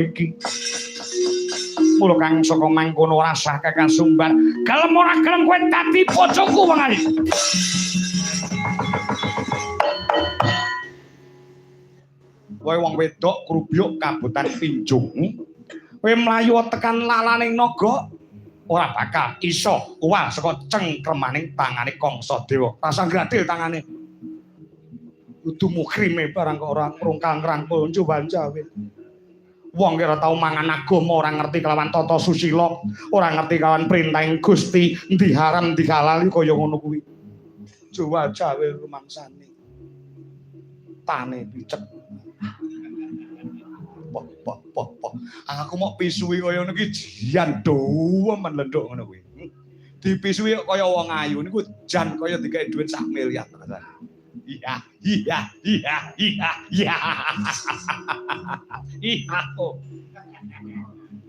iki. Mula kang saka mangkono rasah Kakang Sumbar, gelem ora gelem kowe dadi bojoku wong ayu. Kowe wong wedok Krubyuk Kabutan Pinjung. Kowe mlayu tekan lalaning naga ora bakal iso uwal saka cengkremaning tangane Kangsa Dewa. Rasa gradil tangane. Kudu mukrime barang kok ora ngrungkang rangkul njoban-jawe. Wong ora tau mangan agama, ora ngerti kelawan tata susila, ora ngerti kelawan perintahing Gusti, ndi haram ndi halal kaya ngono kuwi. Jawa-jawe rumangsane. Tane picek. Poh. Aku mau pisui kaya ngono ki jian doemen lenduk ngono kuwi. Dipisui kaya wong ayu niku jan kaya digawe dhuwit 1 miliar rasane. Iya.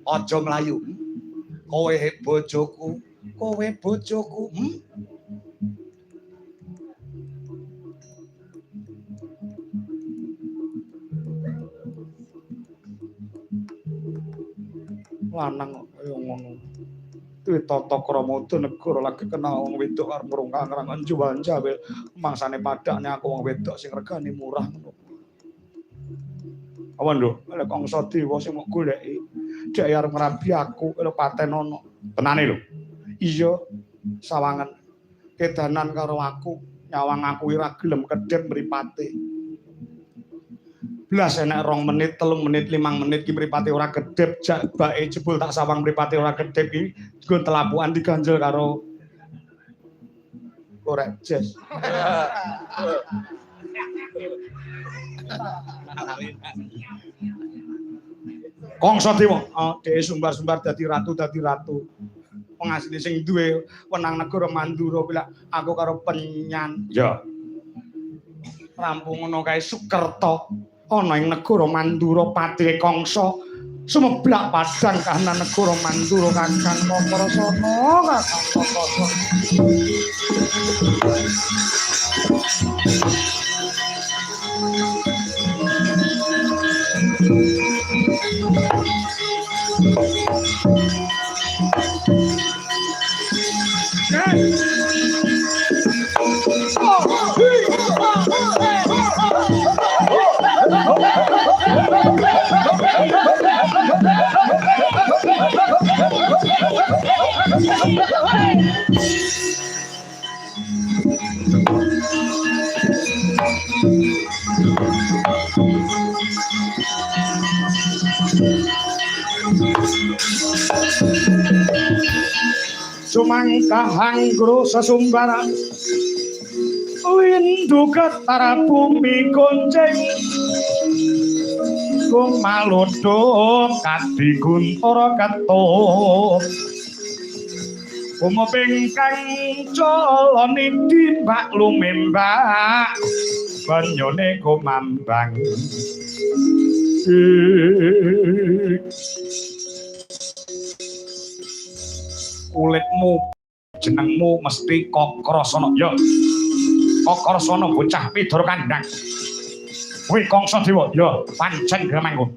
Aja mlayu. Kowe bojoku. Lanang kaya ngono. Duwe tata krama negara lagi kenal wong wedok arep ngrungkang-rangkang juwan-jawe mangsane padakne aku wong wedok sing regane murah ngono. Awan lho, lek Kangsa Dewa sing mok goleki dhek arep ngrabi aku lho paten ana. Tenane lho. Iya, sawangan kedanan karo aku, nyawang aku ora gelem kedhep mripate. Blas enek 2 menit, 3 menit, 5 menit ki mripate ora kedhep, jak bake jebul tak sawang mripate ora kedhep iki nggon telapukan diganjel karo korek jes. Kangsa Dewa, dhewe sumbar-sumbar dadi ratu. Wong asline sing duwe wenang negara Mandura kuwi aku karo penyan. Ya. Rampung ngono kae Sukerta. Ana ing negara Mandura patih Kangsa sumeblak padang kahanan negara Mandura Kakang Kakrasana Sumangka hanggro sesumbaran windu ketara bumi gonceng kumalodo kadi guntara ketut umoping kang colone timbak lumembak banyone kumambang kulitmu jenengmu mesti Kakrasana. Ya. Kakrasana bocah pidor kandhang. Kowe Kangsa Dewa, ya pancen gramangku.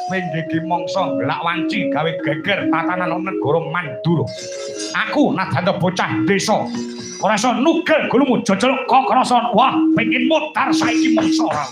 Kowe iki mangsa glak wanci gawe geger tatanan negara Mandura. Aku nadanda bocah desa. Ora iso nugel gulumu jojol Kakrasana. Wah, pengin mutar saiki mangsa ora.